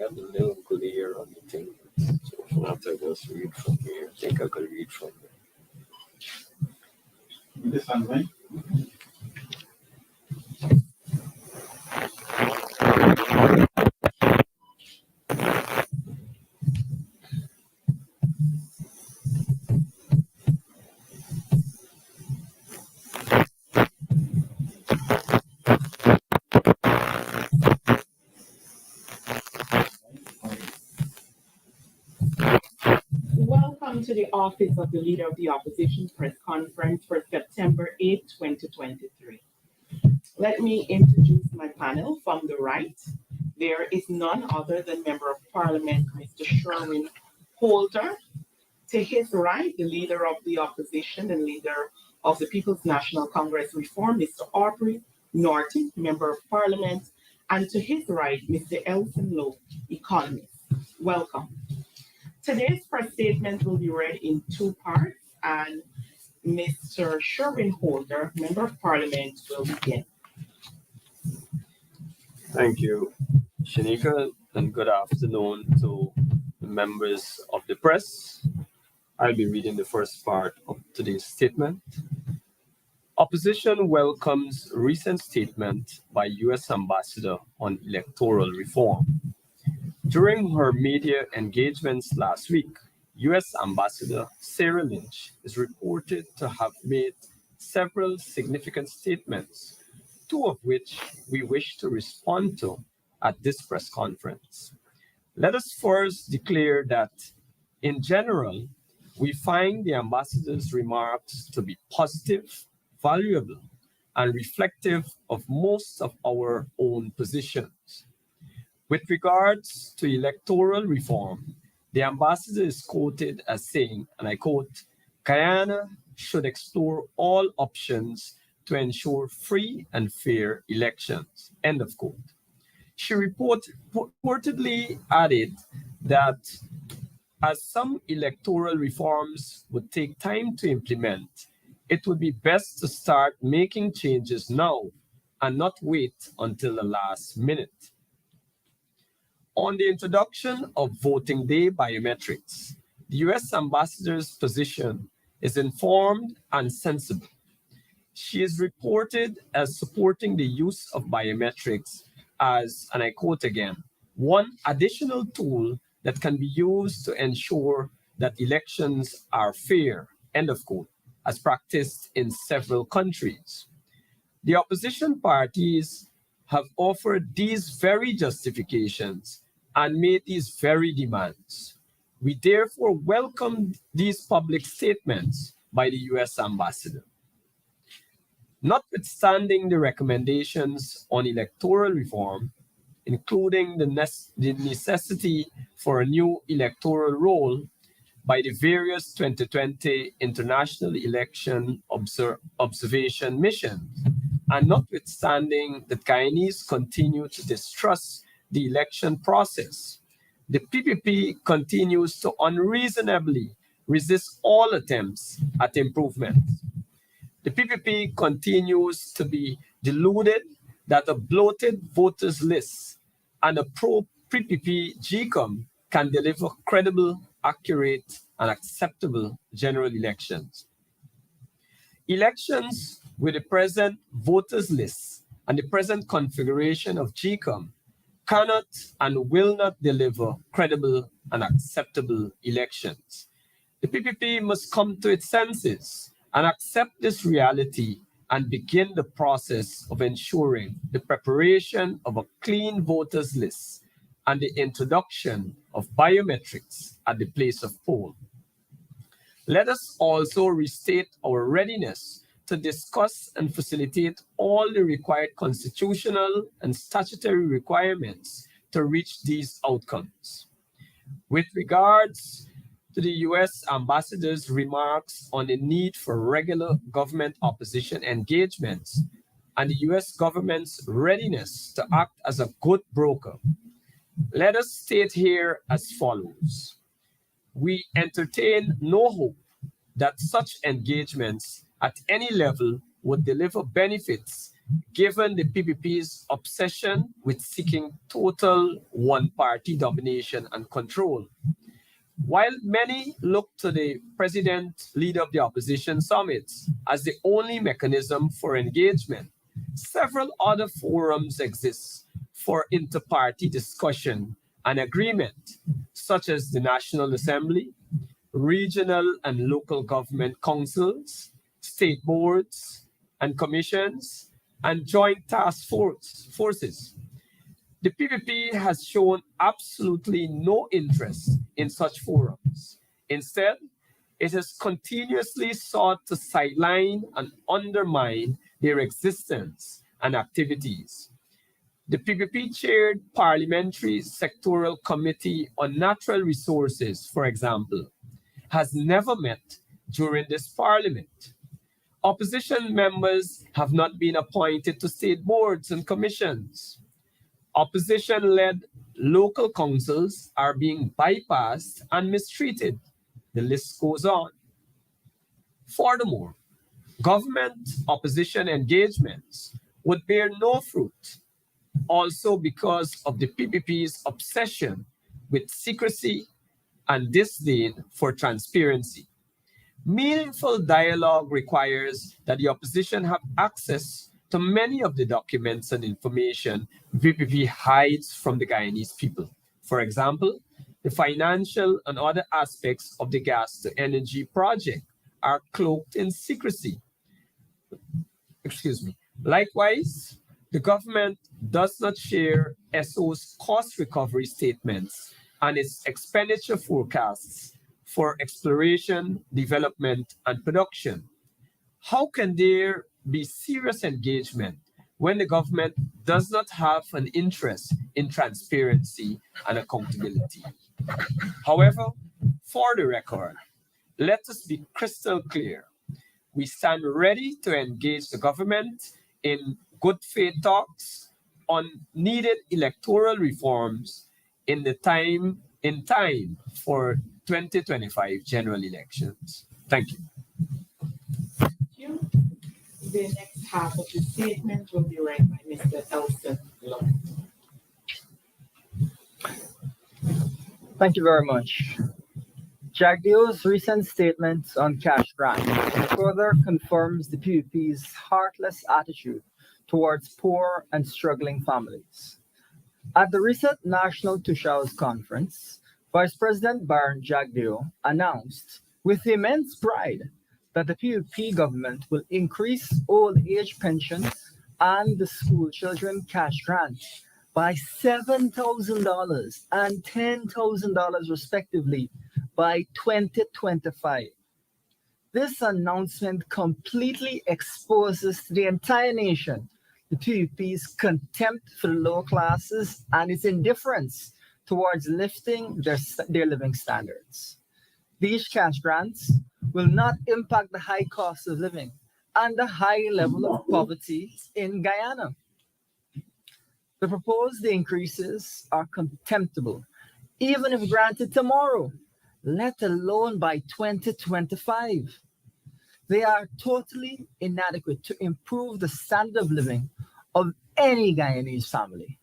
got the little clear on the thing. So if not, I just read from here. I think I could read from here. This one, right? Welcome to the Office of the Leader of the Opposition press conference for September 8, 2023. Let me introduce my panel. From the right, there is none other than Member of Parliament, Mr. Sherwin Holder. To his right, the Leader of the Opposition and Leader of the People's National Congress Reform, Mr. Aubrey Norton, Member of Parliament. And to his right, Mr. Elson Lowe, Economist. Welcome. Today's press statement will be read in two parts, and Mr. Sherwin Holder, Member of Parliament, will begin. Thank you, Shanika, and good afternoon to the members of the press. I'll be reading the first part of today's statement. Opposition welcomes recent statement by U.S. Ambassador on electoral reform. During her media engagements last week, U.S. Ambassador Sarah Lynch is reported to have made several significant statements, two of which we wish to respond to at this press conference. Let us first declare that, in general, we find the ambassador's remarks to be positive, valuable, and reflective of most of our own positions. With regards to electoral reform, the ambassador is quoted as saying, and I quote, "Guyana should explore all options to ensure free and fair elections," end of quote. She reportedly added that as some electoral reforms would take time to implement, it would be best to start making changes now and not wait until the last minute. On the introduction of voting day biometrics, the U.S. ambassador's position is informed and sensible. She is reported as supporting the use of biometrics as, and I quote again, "one additional tool that can be used to ensure that elections are fair," end of quote, as practiced in several countries. The opposition parties have offered these very justifications and made these very demands. We therefore welcome these public statements by the U.S. ambassador. Notwithstanding the recommendations on electoral reform, including the necessity for a new electoral roll by the various 2020 international election observation missions, and notwithstanding that Guyanese continue to distrust the election process, the PPP continues to unreasonably resist all attempts at improvement. The PPP continues to be deluded that a bloated voters list and a pro-PPP GCOM can deliver credible, accurate, and acceptable general elections. Elections with the present voters list and the present configuration of GCOM cannot and will not deliver credible and acceptable elections. The PPP must come to its senses and accept this reality and begin the process of ensuring the preparation of a clean voters list and the introduction of biometrics at the place of poll. Let us also restate our readiness to discuss and facilitate all the required constitutional and statutory requirements to reach these outcomes. With regards to the U.S. ambassador's remarks on the need for regular government opposition engagements and the U.S. government's readiness to act as a good broker, let us state here as follows. We entertain no hope that such engagements at any level would deliver benefits given the PPP's obsession with seeking total one-party domination and control. While many look to the president, leader of the opposition summits as the only mechanism for engagement, several other forums exist for inter-party discussion and agreement, such as the National Assembly, regional and local government councils, state boards and commissions, and joint forces. The PPP has shown absolutely no interest in such forums. Instead, it has continuously sought to sideline and undermine their existence and activities. The PPP chaired Parliamentary Sectoral Committee on Natural Resources, for example, has never met during this parliament. Opposition members have not been appointed to state boards and commissions. Opposition-led local councils are being bypassed and mistreated. The list goes on. Furthermore, government opposition engagements would bear no fruit, also because of the PPP's obsession with secrecy and disdain for transparency. Meaningful dialogue requires that the opposition have access to many of the documents and information VPP hides from the Guyanese people. For example, the financial and other aspects of the gas to energy project are cloaked in secrecy. Excuse me. Likewise, the government does not share SO's cost recovery statements and its expenditure forecasts for exploration, development, and production. How can there be serious engagement when the government does not have an interest in transparency and accountability? However, for the record, let us be crystal clear. We stand ready to engage the government in good faith talks on needed electoral reforms in time for 2025 general elections. Thank you. Thank you. The next half of the statement will be read by Mr. Elson Lloyd. Thank you very much. Jagdeo's recent statement on cash grants further confirms the PUP's heartless attitude towards poor and struggling families. At the recent National Tushhouse Conference, Vice President Baron Jagdeo announced with immense pride that the PUP government will increase old age pensions and the school children cash grant by $7,000 and $10,000 respectively by 2025. This announcement completely exposes to the entire nation the PUP's contempt for the lower classes and its indifference towards lifting their living standards. These cash grants will not impact the high cost of living and the high level of poverty in Guyana. The proposed increases are contemptible, even if granted tomorrow, let alone by 2025. They are totally inadequate to improve the standard of living of any Guyanese family.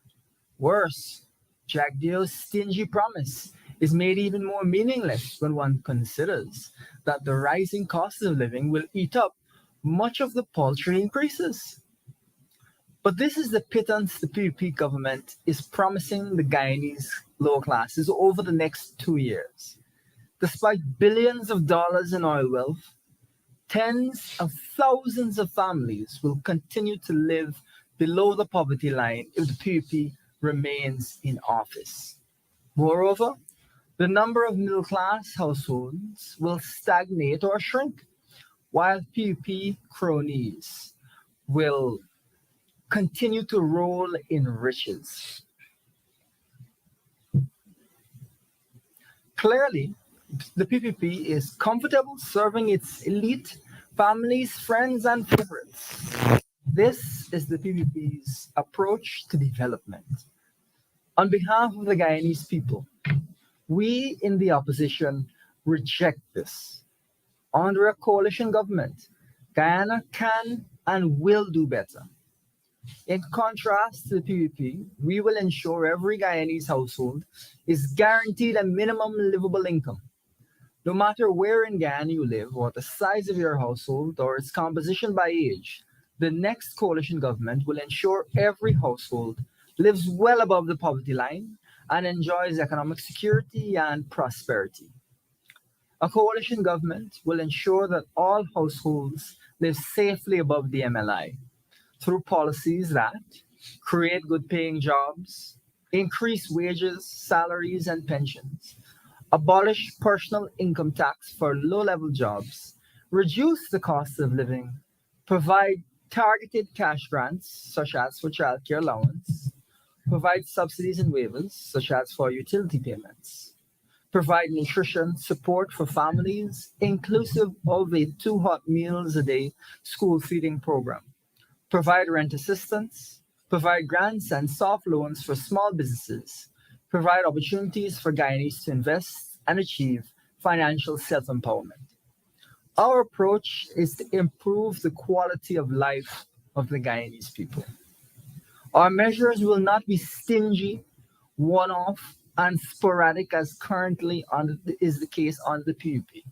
Worse, Jagdeo's stingy promise is made even more meaningless when one considers that the rising cost of living will eat up much of the paltry increases. But this is the pittance the PUP government is promising the Guyanese lower classes over the next 2 years. Despite billions of dollars in oil wealth, tens of thousands of families will continue to live below the poverty line if the PUP remains in office. Moreover, the number of middle-class households will stagnate or shrink, while PUP cronies will continue to roll in riches. Clearly, the PPP is comfortable serving its elite, families, friends, and favorites. This is the PPP's approach to development. On behalf of the Guyanese people, we in the opposition reject this. Under a coalition government, Guyana can and will do better. In contrast to the PPP, we will ensure every Guyanese household is guaranteed a minimum livable income. No matter where in Guyana you live, or the size of your household, or its composition by age, the next coalition government will ensure every household lives well above the poverty line and enjoys economic security and prosperity. A coalition government will ensure that all households live safely above the MLI through policies that create good paying jobs, increase wages, salaries, and pensions, abolish personal income tax for low level jobs, reduce the cost of living, provide targeted cash grants, such as for childcare allowance, provide subsidies and waivers, such as for utility payments, provide nutrition support for families, inclusive of a 2 hot meals a day school feeding program, provide rent assistance, provide grants and soft loans for small businesses, provide opportunities for Guyanese to invest and achieve financial self empowerment. Our approach is to improve the quality of life of the Guyanese people. Our measures will not be stingy, one off, and sporadic as currently is the case under the PUP.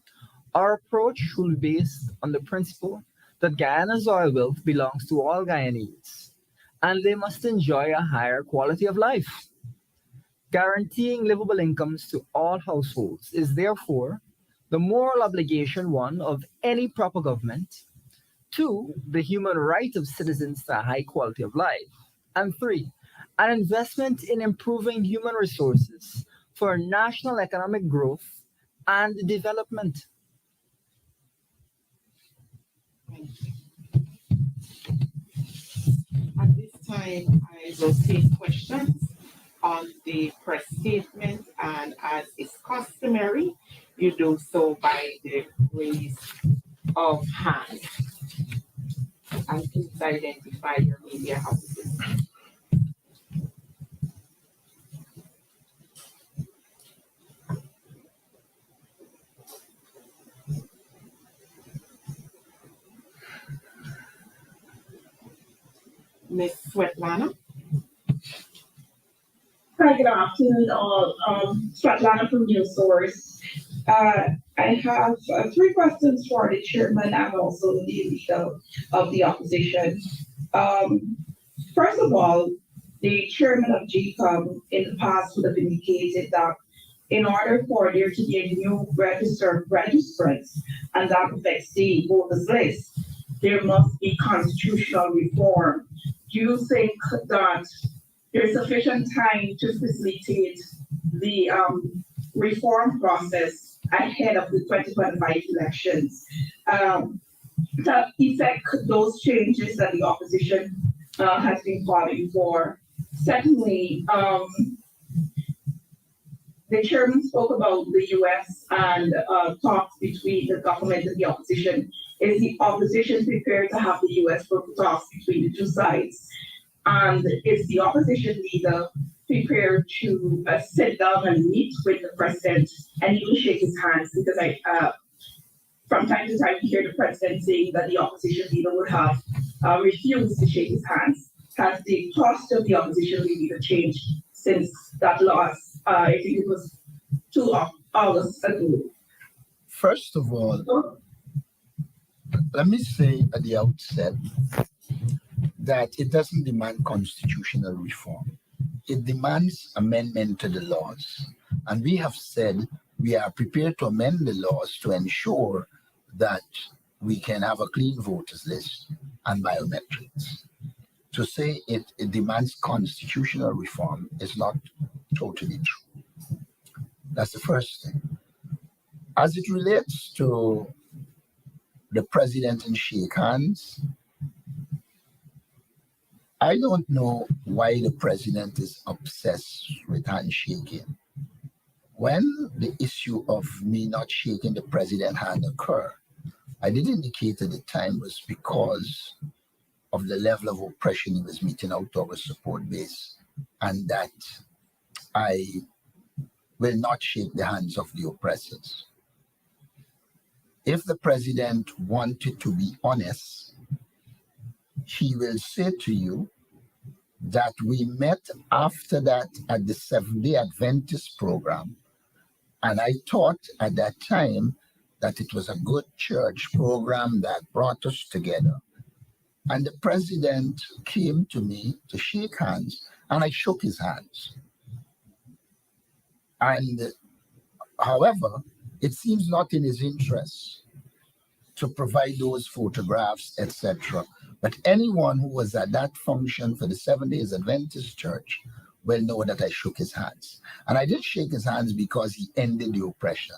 Our approach will be based on the principle that Guyana's oil wealth belongs to all Guyanese, and they must enjoy a higher quality of life. Guaranteeing livable incomes to all households is therefore the moral obligation, one, of any proper government, two, the human right of citizens to a high quality of life, and three, an investment in improving human resources for national economic growth and development. Thank you. At this time, I will take questions on the press statement, and as is customary, you do so by the raise of hands. And please identify your media houses. Ms. Svetlana? Hi, good afternoon, all. Svetlana from News Source. I have 3 questions for the chairman and also the leader of the opposition. First of all, the chairman of GCOM in the past would have indicated that in order for there to be a new registered registrants, and that affects the voters list, there must be constitutional reform. Do you think that there's sufficient time to facilitate the reform process ahead of the 2025 elections to effect those changes that the opposition has been calling for? Secondly, the chairman spoke about the US and talks between the government and the opposition. Is the opposition prepared to have the US for talks between the two sides? And is the opposition leader prepared to sit down and meet with the president and even shake his hands? Because from time to time, we hear the president saying that the opposition leader would have refused to shake his hands. Has the cost of the opposition leader changed since that last, I think it was 2 August ago? First of all, let me say at the outset that it doesn't demand constitutional reform. It demands amendment to the laws. And we have said we are prepared to amend the laws to ensure that we can have a clean voters list and biometrics. To say it demands constitutional reform is not totally true. That's the first thing. As it relates to the president and shake hands, I don't know why the president is obsessed with handshaking. When the issue of me not shaking the president hand occurred, I did indicate at the time was because of the level of oppression he was meeting out of a support base, and that I will not shake the hands of the oppressors. If the president wanted to be honest, he will say to you that we met after that at the Seventh-day Adventist program. And I thought at that time that it was a good church program that brought us together. And the president came to me to shake hands, and I shook his hands. And however, it seems not in his interest to provide those photographs, etc. But anyone who was at that function for the 7 Days Adventist Church will know that I shook his hands. And I did shake his hands because he ended the oppression.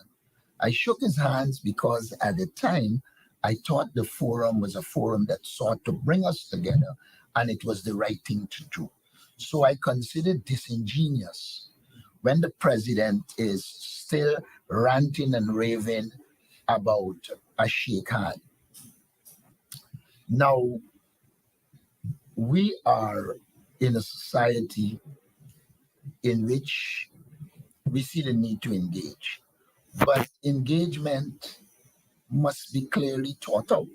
I shook his hands because at the time, I thought the forum was a forum that sought to bring us together, and it was the right thing to do. So I considered disingenuous when the president is still ranting and raving about a shake hand. Now, we are in a society in which we see the need to engage, but engagement must be clearly thought out.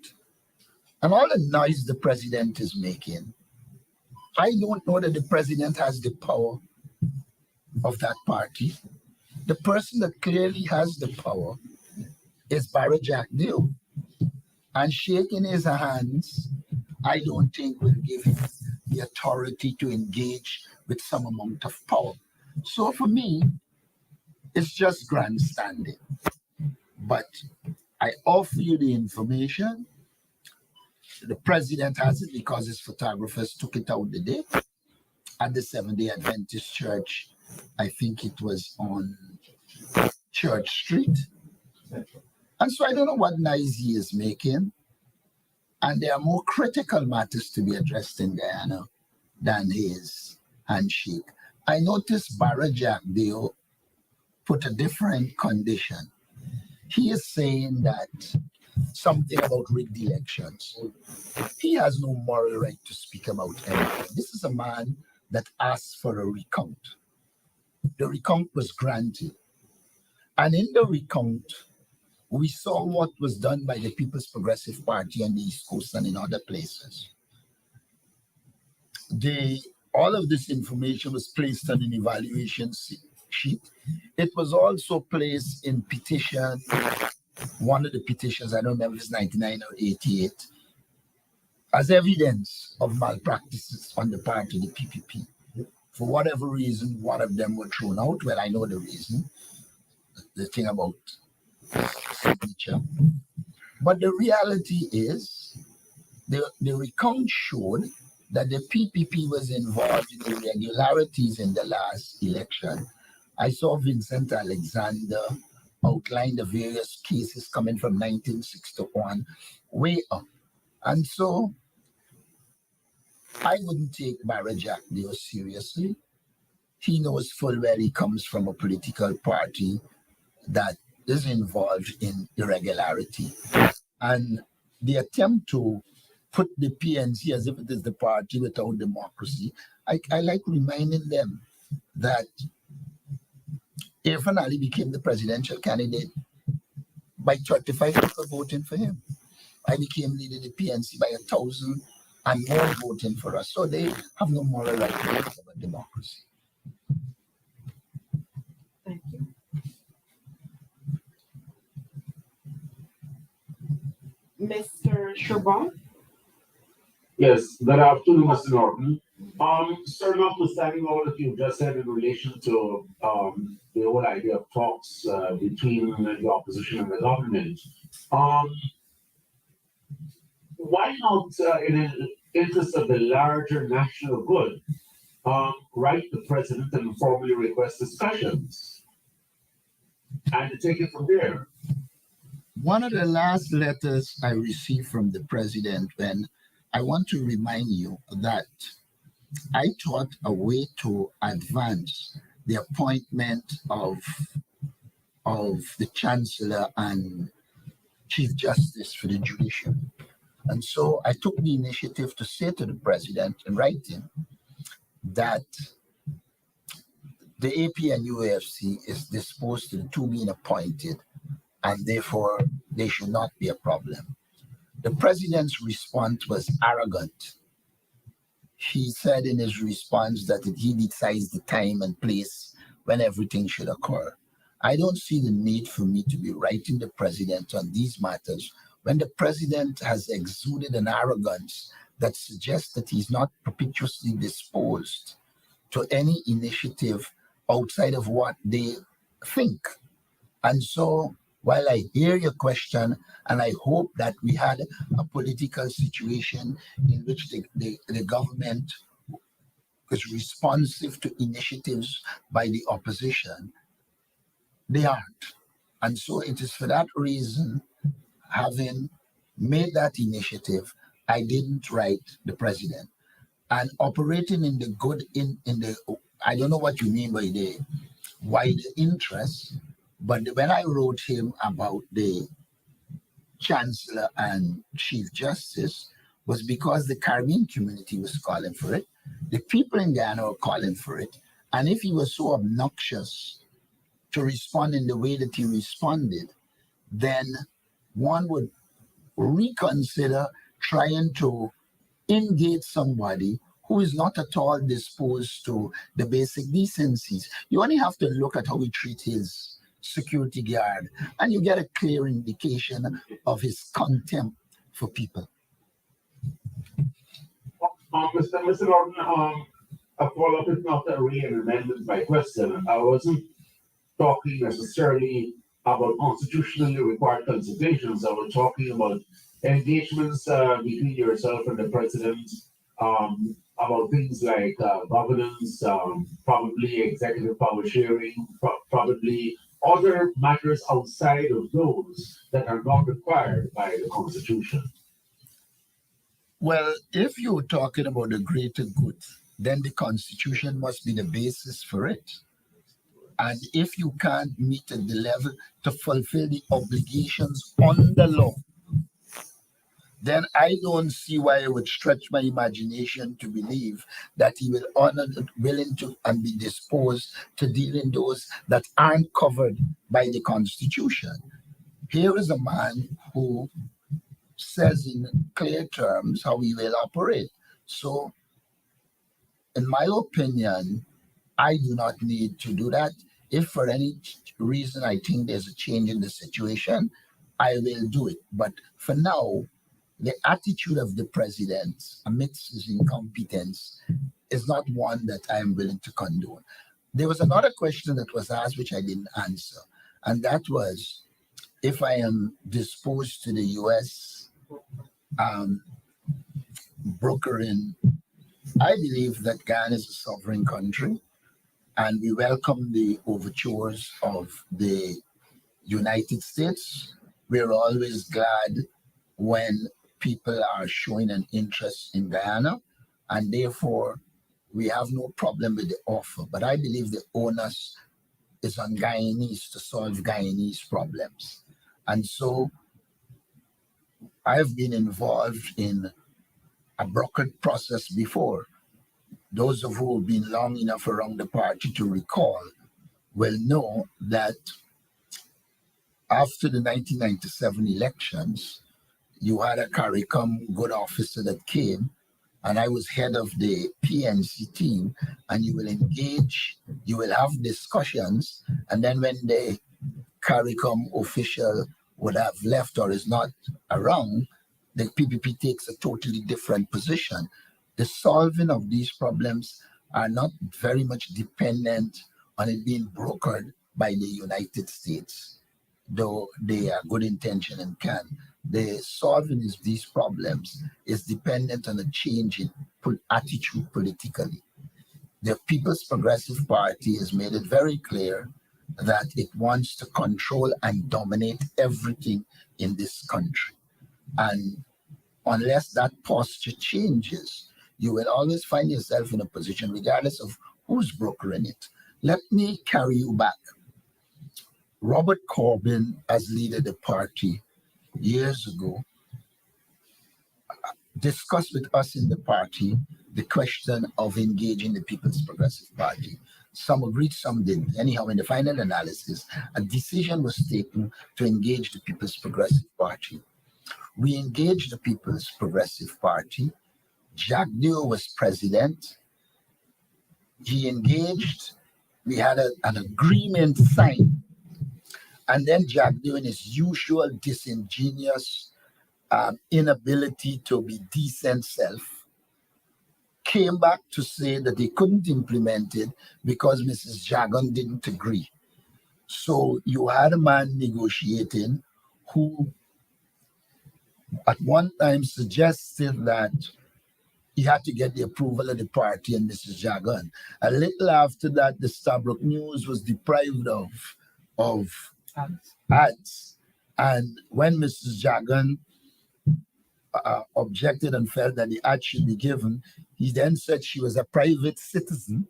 And all the noise the president is making, I don't know that the president has the power of that party. The person that clearly has the power is Barry Jack Dio. And shaking his hands, I don't think will give him the authority to engage with some amount of power. So for me, it's just grandstanding. But I offer you the information. The president has it because his photographers took it out the day at the Seventh-day Adventist Church. I think it was on Church Street. And so I don't know what noise he is making. And there are more critical matters to be addressed in Guyana than his handshake. I noticed Barra Jack Deo put a different condition. He is saying that something about rigged elections. He has no moral right to speak about anything. This is a man that asked for a recount. The recount was granted. And in the recount, we saw what was done by the People's Progressive Party on the East Coast and in other places. All of this information was placed on an evaluation sheet. It was also placed in petition, one of the petitions, I don't know if it's 99 or 88, as evidence of malpractices on the part of the PPP. For whatever reason, one of them were thrown out. Well, I know the reason, the thing about signature. But the reality is, the recount showed that the PPP was involved in irregularities in the last election. I saw Vincent Alexander outline the various cases coming from 1961 way up. And so I wouldn't take Barra Jack Deo seriously. He knows full well he comes from a political party that is involved in irregularity. And the attempt to put the PNC as if it is the party without democracy, I like reminding them that Irfan Ali became the presidential candidate by 35 people voting for him. I became leader of the PNC by 1,000 and more voting for us. So they have no moral right to talk about democracy. Thank you. Mr. Sherban? Yes, good afternoon, Mr. Norton. Sir, notwithstanding all that you've just said in relation to the whole idea of talks between the opposition and the government, why not, in the interest of the larger national good, write the president and formally request discussions and to take it from there? One of the last letters I received from the president, when I want to remind you that I thought a way to advance the appointment of the chancellor and chief justice for the judiciary. And so I took the initiative to say to the president in writing that the AP and UAFC is disposed to the two being appointed, and therefore they should not be a problem. The president's response was arrogant. he said in his response that he decides the time and place when everything should occur. I don't see the need for me to be writing the president on these matters when the president has exuded an arrogance that suggests that he's not perpetuously disposed to any initiative outside of what they think. And so, while I hear your question, and I hope that we had a political situation in which the government is responsive to initiatives by the opposition, they aren't. And so it is for that reason, having made that initiative, I didn't write the president. And operating in the good, in the, I don't know what you mean by the wider interest, but when I wrote him about the Chancellor and Chief Justice was because the Caribbean community was calling for it. The people in Guyana were calling for it. And if he was so obnoxious to respond in the way that he responded, then one would reconsider trying to engage somebody who is not at all disposed to the basic decencies. You only have to look at how he treats his security guard, and you get a clear indication of his contempt for people. Mr. Norton, a follow-up is not really an amendment to my question. I wasn't talking necessarily about constitutionally required consultations. I was talking about engagements between yourself and the president about things like governance, probably executive power sharing, probably other matters outside of those that are not required by the Constitution. Well, if you're talking about the greater good, then the Constitution must be the basis for it. And if you can't meet at the level to fulfill the obligations on the law, then I don't see why I would stretch my imagination to believe that he will honor, willing to, and be disposed to deal in those that aren't covered by the Constitution. Here is a man who says in clear terms how he will operate. So, in my opinion, I do not need to do that. If for any reason I think there's a change in the situation, I will do it. But for now, the attitude of the president amidst his incompetence is not one that I am willing to condone. There was another question that was asked which I didn't answer, and that was if I am disposed to the U.S. Brokering. I believe that Ghana is a sovereign country, and we welcome the overtures of the United States. We're always glad when people are showing an interest in Guyana, and therefore we have no problem with the offer. But I believe the onus is on Guyanese to solve Guyanese problems. And so I've been involved in a brokered process before. Those of who have been long enough around the party to recall will know that after the 1997 elections, you had a CARICOM good officer that came, and I was head of the PNC team, and you will engage, you will have discussions, and then when the CARICOM official would have left or is not around, the PPP takes a totally different position. The solving of these problems are not very much dependent on it being brokered by the United States, though they are good intention and can. The solving of these problems is dependent on a change in attitude politically. The People's Progressive Party has made it very clear that it wants to control and dominate everything in this country. And unless that posture changes, you will always find yourself in a position, regardless of who's brokering it. Let me carry you back. Robert Corbyn, as leader of the party years ago, discussed with us in the party the question of engaging the People's Progressive Party. Some agreed, some didn't. Anyhow, in the final analysis, a decision was taken to engage the People's Progressive Party. We engaged the People's Progressive Party. Jacques Dieu was president. He engaged. We had an agreement signed. And then Jacques Dieu, in his usual disingenuous inability to be decent self, came back to say that they couldn't implement it because Mrs. Jagan didn't agree. So you had a man negotiating who at one time suggested that he had to get the approval of the party and Mrs. Jagan. A little after that, the Stabrook News was deprived of ads. And when Mrs. Jagan objected and felt that the ad should be given, he then said she was a private citizen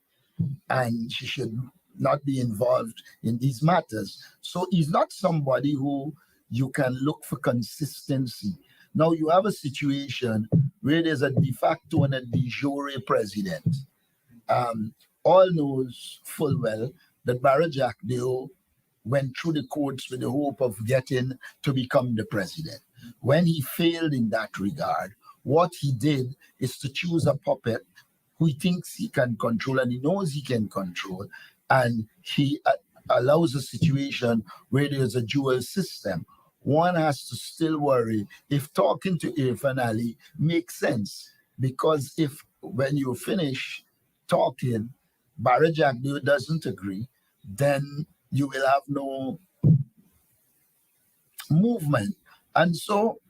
and she should not be involved in these matters. So he's not somebody who you can look for consistency. Now you have a situation where there's a de facto and a de jure president. All knows full well that Barra Jacques Deo went through the courts with the hope of getting to become the president. When he failed in that regard, what he did is to choose a puppet who he thinks he can control and he knows he can control, and he allows a situation where there's a dual system. One has to still worry if talking to Irfan Ali makes sense, because if when you finish talking, Barra Jacques Deo doesn't agree, then you will have no movement. And so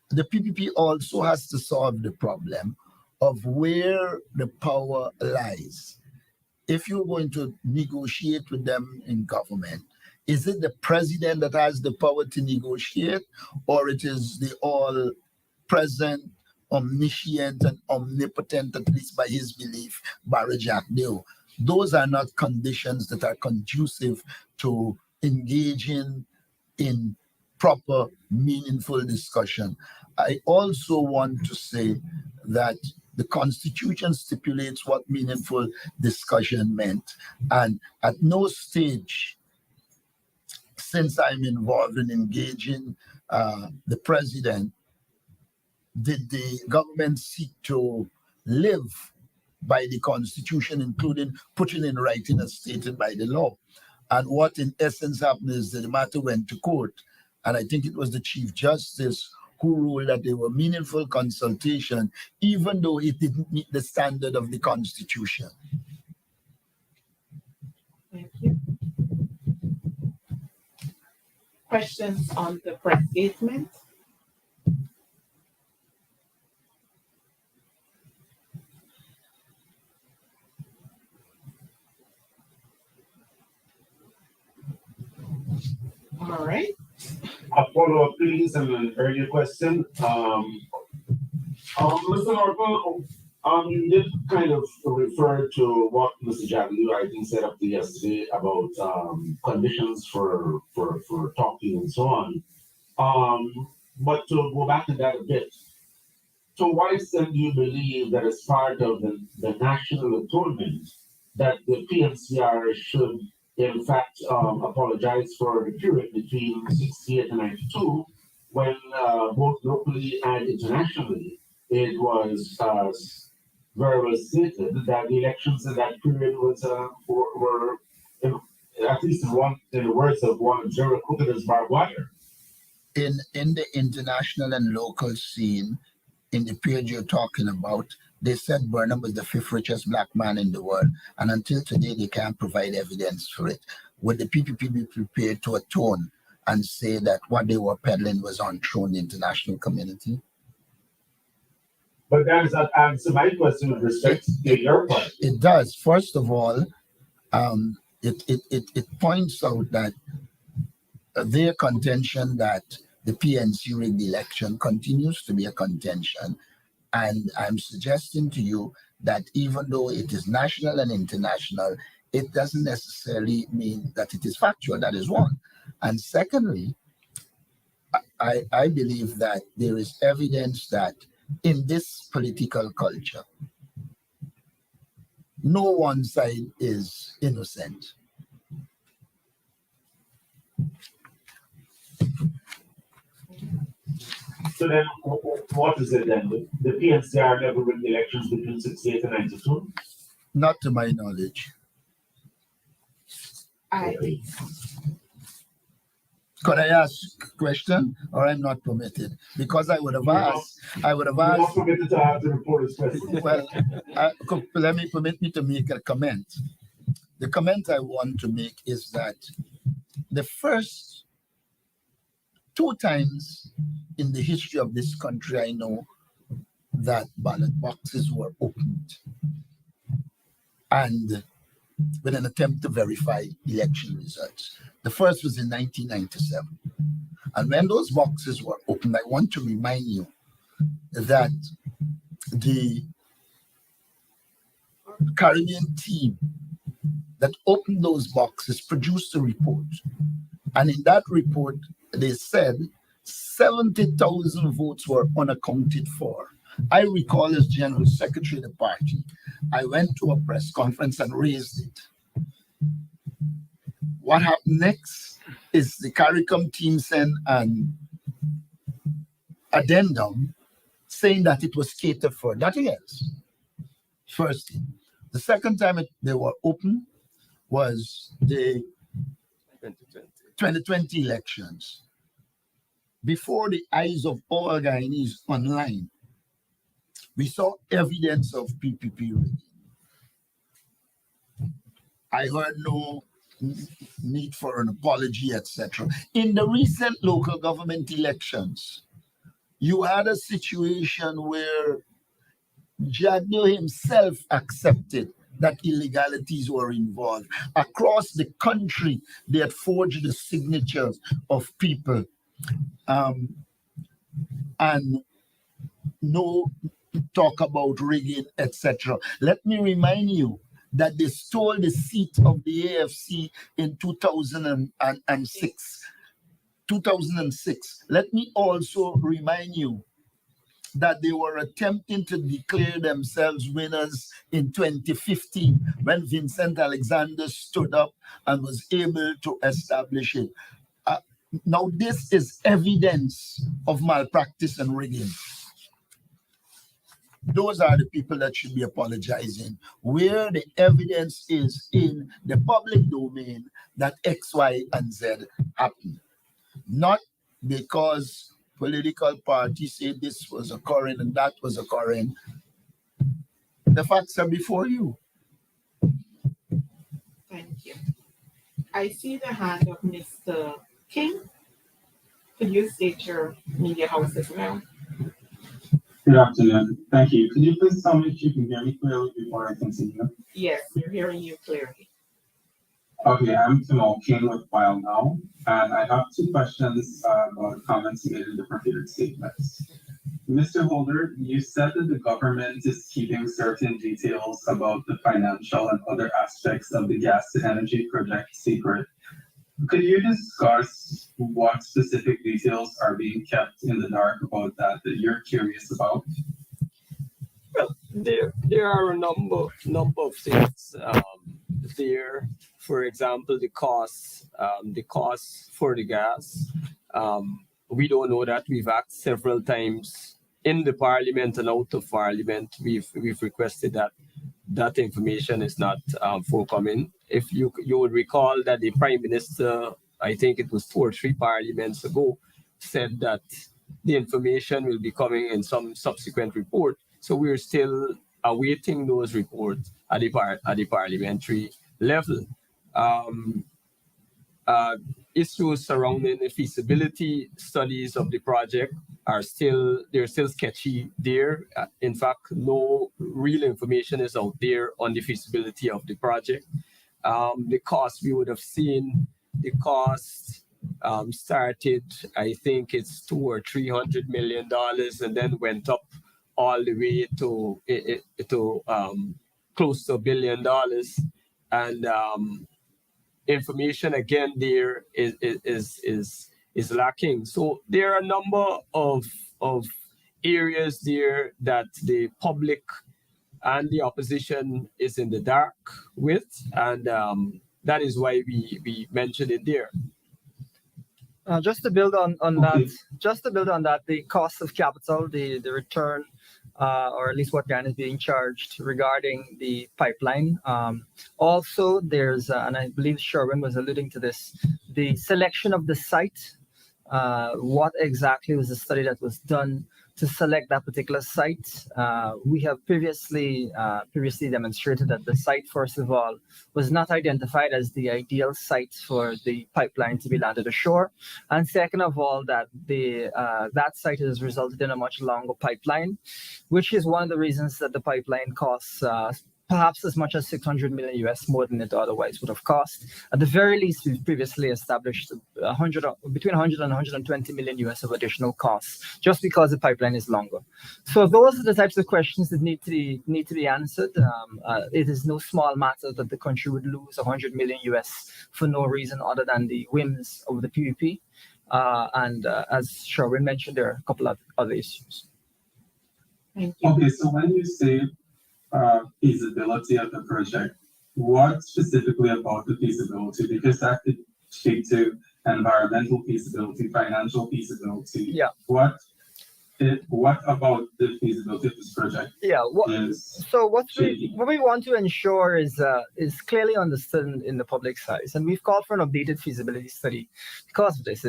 the PPP also has to solve the problem of where the power lies. If you're going to negotiate with them in government, is it the president that has the power to negotiate, or it is the all present, omniscient, and omnipotent, at least by his belief, Barra Jacques Deo? Those are not conditions that are conducive to engaging in proper, meaningful discussion. I also want to say that the Constitution stipulates what meaningful discussion meant. And at no stage, since I'm involved in engaging the president, did the government seek to live by the Constitution, including putting in writing as stated by the law. And what in essence happened is that the matter went to court. And I think it was the Chief Justice who ruled that there were meaningful consultation, even though it didn't meet the standard of the Constitution. Thank you. Questions on the press statement? All right. A follow-up, please, and an earlier question. Mr. Norton, you did kind of refer to what Mr. Jaglu, I think, said up to yesterday about conditions for talking and so on. But to go back to that a bit, to what extent do you believe that as part of the national atonement that the PNCR should in fact apologize for the period between 68 and 92 when both locally and internationally it was very well stated that the elections in that period was were at least in the words of one observer, crooked as barbed wire. In the international and local scene, in the period you're talking about, they said Burnham was the fifth richest black man in the world, and until today they can't provide evidence for it. Would the PPP be prepared to atone and say that what they were peddling was untrue in the international community? But that does not answer my question with respect to your part. It does. First of all, it points out that their contention that the PNC rigged the election continues to be a contention. And I'm suggesting to you that even though it is national and international, it doesn't necessarily mean that it is factual. That is one. And secondly, I believe that there is evidence that in this political culture, no one side is innocent. So then, what is it then? The PNCR never win the elections between 68 and 92? Not to my knowledge. I, Could I ask a question, or I'm not permitted? Because I would have asked. You're not permitted to have the reporter's question. Well, permit me to make a comment. The comment I want to make is that the first 2 times in the history of this country, I know that ballot boxes were opened and with an attempt to verify election results. The first was in 1997. And when those boxes were opened, I want to remind you that the Caribbean team that opened those boxes produced a report. And in that report, they said 70,000 votes were unaccounted for. I recall as General Secretary of the party, I went to a press conference and raised it. What happened next is the CARICOM team sent an addendum saying that it was catered for. Nothing else. First thing. The second time they were open was the 2020 elections. Before the eyes of all Guyanese online, we saw evidence of PPP rigging. I heard no need for an apology, etc. In the recent local government elections, you had a situation where Jadno himself accepted that illegalities were involved. Across the country, they had forged the signatures of people and no talk about rigging, etc. Let me remind you that they stole the seat of the AFC in 2006. 2006. Let me also remind you that they were attempting to declare themselves winners in 2015 when Vincent Alexander stood up and was able to establish it. Now, this is evidence of malpractice and rigging. Those are the people that should be apologizing, where the evidence is in the public domain that X, Y, and Z happened. Not because political parties say this was occurring and that was occurring. The facts are before you. thank you. I see the hand of Mr. King. Could you state your media house as well? Good afternoon. Thank you. Could you please tell me if you can hear me clearly before I continue? Yes, we're hearing you clearly. Okay, I'm Timon King with File Now, and I have 2 questions about comments made in the prepared statements. Mr. Holder, you said that the government is keeping certain details about the financial and other aspects of the gas to energy project secret. Could you discuss what specific details are being kept in the dark about that you're curious about? Well, there are a number of things there. For example, the costs for the gas. We don't know that. We've asked several times in the parliament and out of parliament. We've requested that information is not forthcoming. If you would recall that the Prime Minister, I think it was 2 or 3 parliaments ago, said that the information will be coming in some subsequent report. So we're still awaiting those reports at the parliamentary level. Issues surrounding the feasibility studies of the project they're still sketchy there. In fact, no real information is out there on the feasibility of the project. The cost, we would have seen the cost started, I think it's $200 or $300 million, and then went up all the way to close to $1 billion. And information again there is lacking. So there are a number of areas there that the public and the opposition is in the dark with, and that is why we mentioned it there. Just to build on Okay. that, the cost of capital, the return, or at least what Guyana is being charged regarding the pipeline. Also, there's, and I believe Sherwin was alluding to this, the selection of the site. What exactly was the study that was done to select that particular site? We have previously demonstrated that the site, first of all, was not identified as the ideal site for the pipeline to be landed ashore, and second of all, that that site has resulted in a much longer pipeline, which is one of the reasons that the pipeline costs perhaps as much as 600 million US more than it otherwise would have cost. At the very least, we've previously established between 100 and 120 million US of additional costs just because the pipeline is longer. So those are the types of questions that need to be answered. It is no small matter that the country would lose 100 million US for no reason other than the whims of the PUP. And as Sherwin mentioned, there are a couple of other issues. Thank you. Okay, so when you say feasibility of the project, what specifically about the feasibility? Because that could speak to environmental feasibility, financial feasibility. Yeah. What about the feasibility of this project? Yeah. So what shaky? we want to ensure is clearly understood in the public size, and we've called for an updated feasibility study because of this.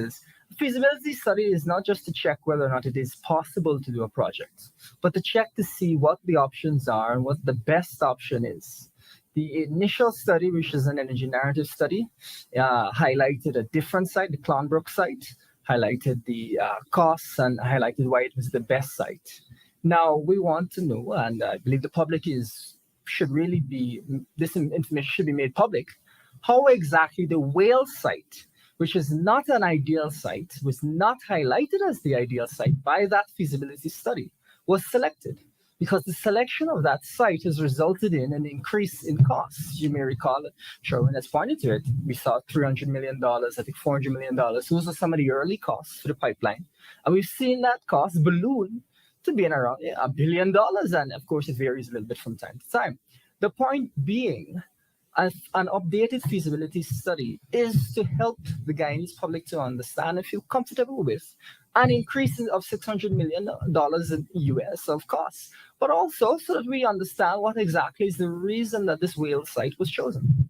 Feasibility study is not just to check whether or not it is possible to do a project, but to check to see what the options are and what the best option is. The initial study, which is an energy narrative study, highlighted a different site, the Clonbrook site, highlighted the costs and highlighted why it was the best site. Now we want to know, and I believe the public should really be, this information should be made public, how exactly the whale site, which is not an ideal site, was not highlighted as the ideal site by that feasibility study, was selected. Because the selection of that site has resulted in an increase in costs. You may recall, Sherwin has pointed to it. We saw $300 million, I think $400 million. Those are some of the early costs for the pipeline. And we've seen that cost balloon to be around $1 billion. And of course, it varies a little bit from time to time. The point being, an updated feasibility study is to help the Guyanese public to understand and feel comfortable with an increase of $600 million in US of costs, but also so that we understand what exactly is the reason that this whale site was chosen.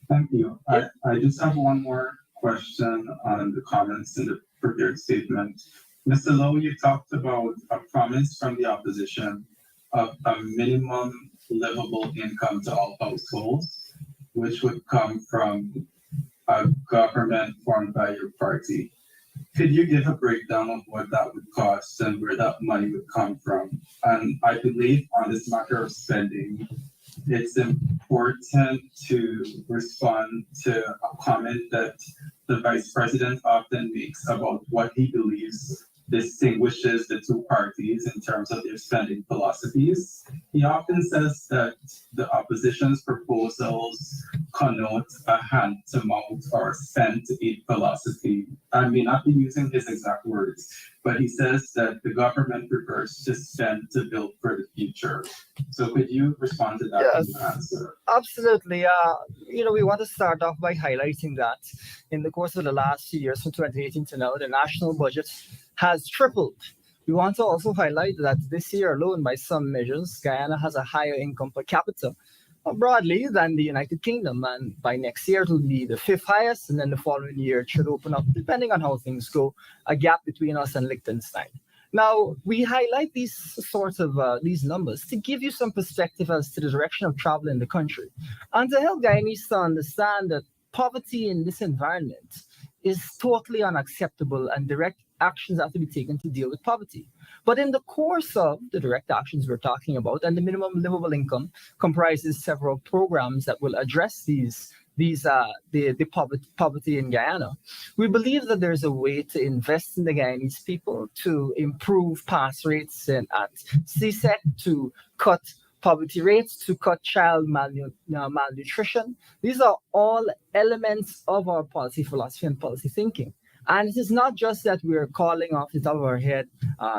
Thank you. I just have one more question on the comments in the prepared statement. Mr. Lowe, you talked about a promise from the opposition of a minimum livable income to all households, which would come from a government formed by your party. Could you give a breakdown of what that would cost and where that money would come from? And I believe on this matter of spending, it's important to respond to a comment that the Vice President often makes about what he believes distinguishes the two parties in terms of their spending philosophies. He often says that the opposition's proposals connote a hand-to-mouth or spend-to-eat philosophy. I may not be using his exact words, but he says that the government prefers to spend to build for the future. So could you respond to that? Yes, answer? Absolutely. We want to start off by highlighting that in the course of the last few years, from 2018 to now, the national budget has tripled. We want to also highlight that this year alone, by some measures, Guyana has a higher income per capita broadly than the United Kingdom. And by next year, it will be the 5th highest. And then the following year, it should open up, depending on how things go, a gap between us and Liechtenstein. Now, we highlight these sorts of these numbers to give you some perspective as to the direction of travel in the country and to help Guyanese to understand that poverty in this environment is totally unacceptable and direct actions have to be taken to deal with poverty. But in the course of the direct actions we're talking about, and the minimum livable income comprises several programs that will address the poverty in Guyana, we believe that there's a way to invest in the Guyanese people to improve pass rates at CSEC, to cut poverty rates, to cut child malnutrition. These are all elements of our policy philosophy and policy thinking. And it is not just that we're calling off the top of our head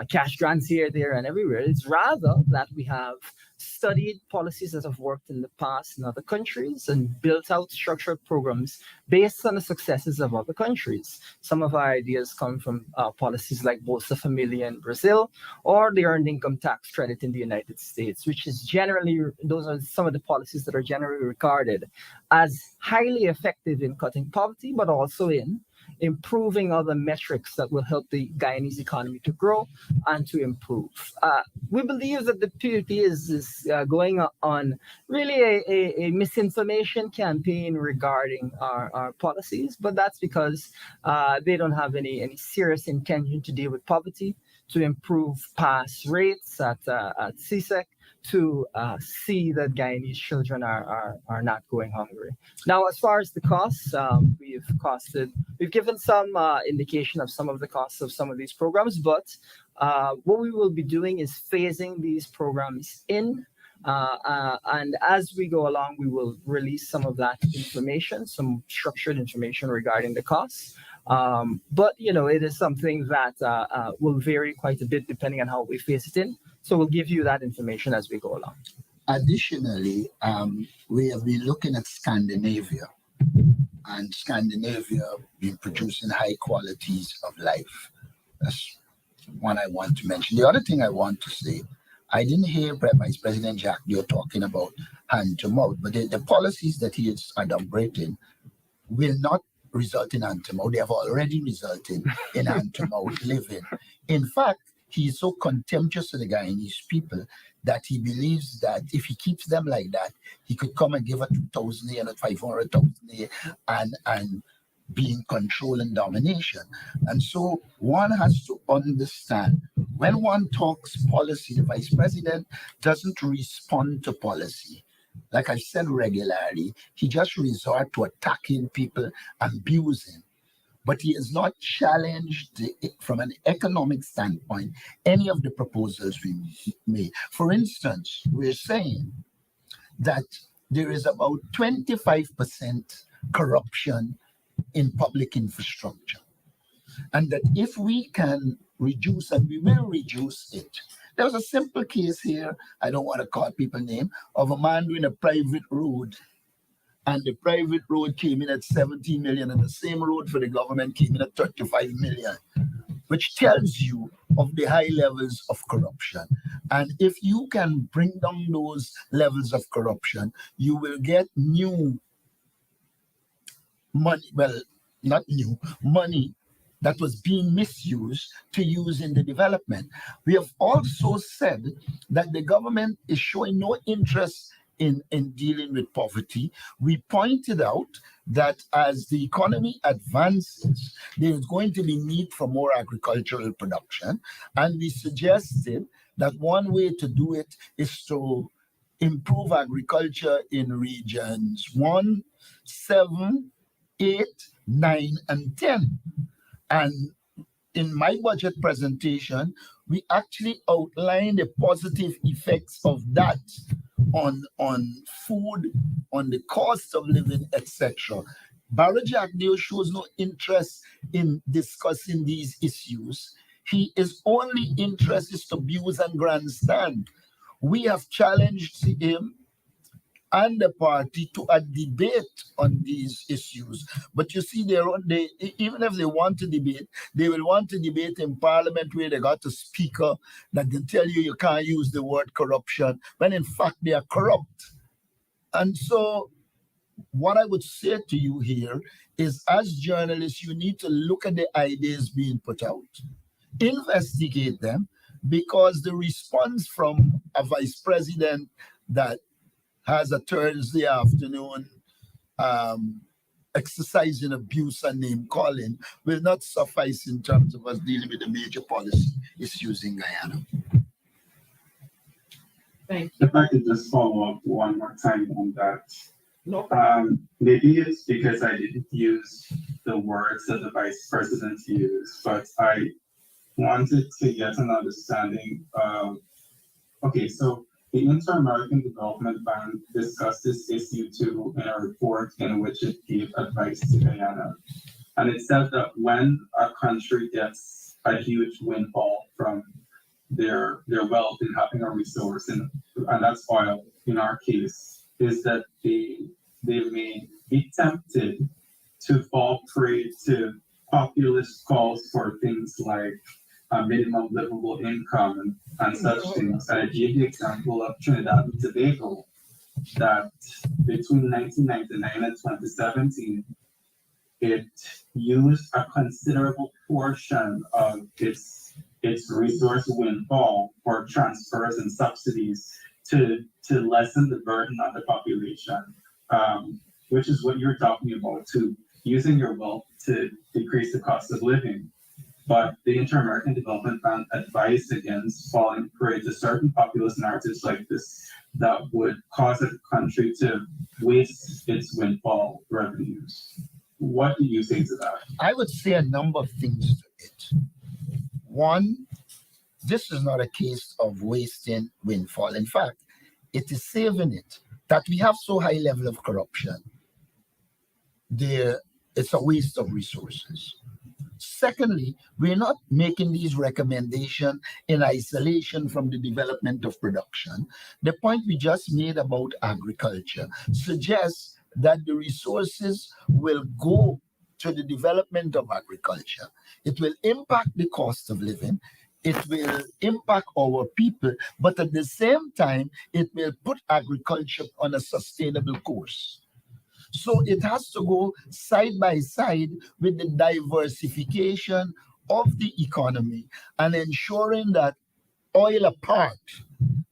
cash grants here, there, and everywhere. It's rather that we have studied policies that have worked in the past in other countries and built out structured programs based on the successes of other countries. Some of our ideas come from policies like Bolsa Familia in Brazil or the earned income tax credit in the United States, which is generally, those are some of the policies that are generally regarded as highly effective in cutting poverty, but also in improving other metrics that will help the Guyanese economy to grow and to improve. We believe that the PUP is going on really a misinformation campaign regarding our policies, but that's because they don't have any serious intention to deal with poverty, to improve pass rates at CSEC, to see that Guyanese children are not going hungry. Now, as far as the costs, we've given some indication of some of the costs of some of these programs, but what we will be doing is phasing these programs in. And as we go along, we will release some of that information, some structured information regarding the costs. But, it is something that will vary quite a bit depending on how we phase it in. So we'll give you that information as we go along. Additionally, we have been looking at Scandinavia, and Scandinavia been producing high qualities of life. That's one I want to mention. The other thing I want to say, I didn't hear Vice President Jack Deere talking about hand to mouth, but the policies that he is adopting will not result in hand to mouth. They have already resulted in hand to mouth living. In fact, he is so contemptuous of the Guyanese people that he believes that if he keeps them like that, he could come and give a 2,000 and a 500,000 and be in control and domination. And so one has to understand when one talks policy, the vice president doesn't respond to policy. Like I said regularly, he just resort to attacking people, abusing. But he has not challenged, from an economic standpoint, any of the proposals we made. For instance, we're saying that there is about 25% corruption in public infrastructure. And that if we can reduce, and we will reduce it. There was a simple case here, I don't want to call people name, of a man doing a private road, and the private road came in at 17 million, and the same road for the government came in at 35 million, which tells you of the high levels of corruption. And if you can bring down those levels of corruption, you will get new money, well, not new, money that was being misused to use in the development. We have also said that the government is showing no interest in dealing with poverty. We pointed out that as the economy advances, there is going to be need for more agricultural production. And we suggested that one way to do it is to improve agriculture in regions 1, 7, 8, 9, and 10. And in my budget presentation, we actually outlined the positive effects of that on food, on the cost of living, etc. Barry Jack Deere shows no interest in discussing these issues. He is only interested to abuse and grandstand. We have challenged him and the party to a debate on these issues. But you see, they even if they want to debate, they will want to debate in Parliament where they got a speaker that can tell you can't use the word corruption, when in fact they are corrupt. And so what I would say to you here is, as journalists, you need to look at the ideas being put out, investigate them, because the response from a vice president that has a Thursday afternoon exercising abuse and name calling will not suffice in terms of us dealing with the major policy issues in Guyana. Thank you. If I could just follow up one more time on that. No. Maybe it's because I didn't use the words that the vice president used, but I wanted to get an understanding of, okay, so the Inter-American Development Bank discussed this issue too in a report in which it gave advice to Guyana. And it said that when a country gets a huge windfall from their wealth in having a resource, and that's oil in our case, is that they may be tempted to fall prey to populist calls for things like a minimum livable income and such things. I gave the example of Trinidad and Tobago, that between 1999 and 2017, it used a considerable portion of its resource windfall for transfers and subsidies to lessen the burden on the population, which is what you're talking about too, using your wealth to decrease the cost of living. But the Inter-American Development Bank advised against falling prey to certain populist narratives like this that would cause a country to waste its windfall revenues. What do you say to that? I would say a number of things to it. One, this is not a case of wasting windfall. In fact, it is saving it. That we have so high level of corruption, it's a waste of resources. Secondly, we're not making these recommendations in isolation from the development of production. The point we just made about agriculture suggests that the resources will go to the development of agriculture. It will impact the cost of living. It will impact our people, but at the same time, it will put agriculture on a sustainable course. So it has to go side by side with the diversification of the economy and ensuring that oil apart,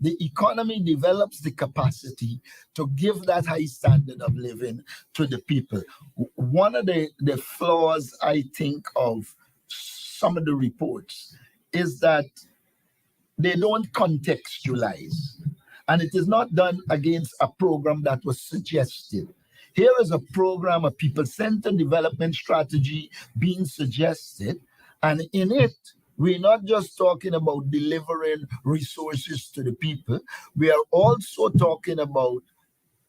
the economy develops the capacity to give that high standard of living to the people. One of the flaws, I think, of some of the reports is that they don't contextualize. And it is not done against a program that was suggested. Here is a program, a people-centered development strategy being suggested. And in it, we're not just talking about delivering resources to the people. We are also talking about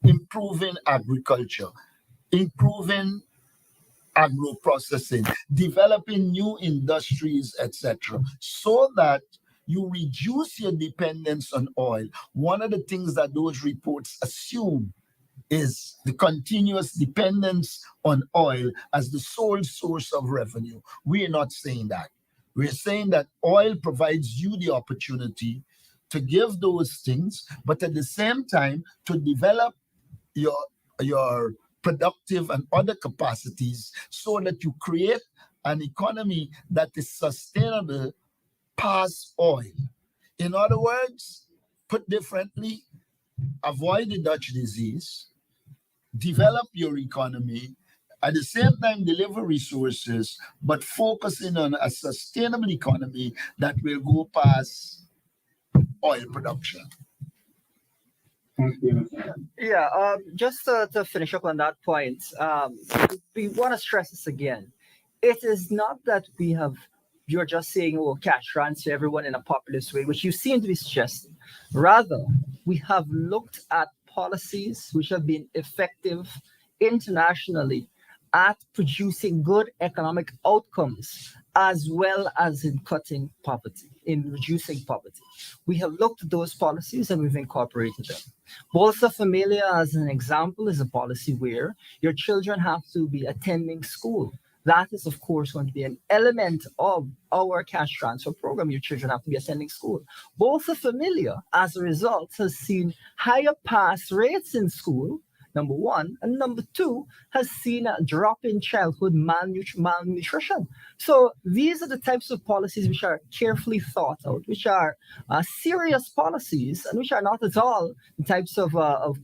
improving agriculture, improving agro-processing, developing new industries, etc., so that you reduce your dependence on oil. One of the things that those reports assume is the continuous dependence on oil as the sole source of revenue. We are not saying that. We're saying that oil provides you the opportunity to give those things, but at the same time to develop your productive and other capacities so that you create an economy that is sustainable past oil. In other words, put differently, avoid the Dutch disease, develop your economy, at the same time deliver resources, but focusing on a sustainable economy that will go past oil production. Thank you. Yeah, just to finish up on that point, we want to stress this again. It is not that you're just saying, oh, cash transfer everyone in a populist way, which you seem to be suggesting. Rather, we have looked at policies which have been effective internationally at producing good economic outcomes, as well as in cutting poverty, in reducing poverty. We have looked at those policies and we've incorporated them. Bolsa Familia, as an example, is a policy where your children have to be attending school. That is, of course, going to be an element of our cash transfer program. Your children have to be attending school. Bolsa Familia, as a result, has seen higher pass rates in school, number one, and number two, has seen a drop in childhood malnutrition. So these are the types of policies which are carefully thought out, which are serious policies, and which are not at all the types of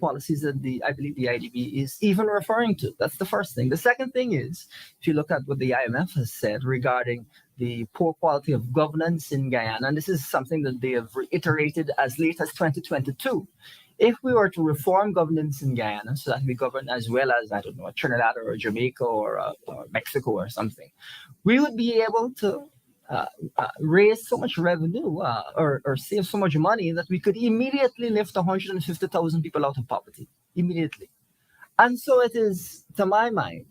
policies that I believe the IDB is even referring to. That's the first thing. The second thing is, if you look at what the IMF has said regarding the poor quality of governance in Guyana, and this is something that they have reiterated as late as 2022, if we were to reform governance in Guyana so that we govern as well as, I don't know, Trinidad or Jamaica or Mexico or something, we would be able to raise so much revenue or save so much money that we could immediately lift 150,000 people out of poverty, immediately. And so it is, to my mind,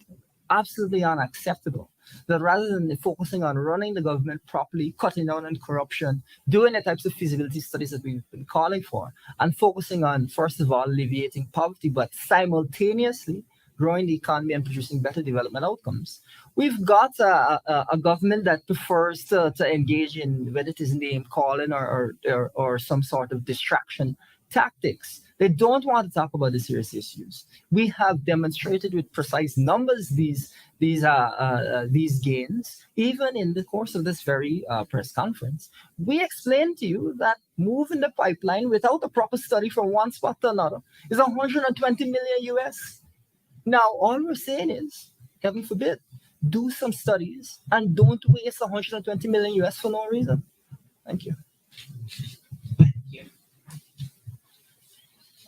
absolutely unacceptable. That rather than focusing on running the government properly, cutting down on corruption, doing the types of feasibility studies that we've been calling for, and focusing on, first of all, alleviating poverty, but simultaneously growing the economy and producing better development outcomes. We've got a government that prefers to engage in, whether it is name calling or some sort of distraction tactics. They don't want to talk about the serious issues. We have demonstrated with precise numbers these gains, even in the course of this very press conference. We explained to you that moving the pipeline without a proper study from one spot to another is 120 million US. Now, all we're saying is, heaven forbid, do some studies and don't waste 120 million US for no reason. Thank you. Thank you.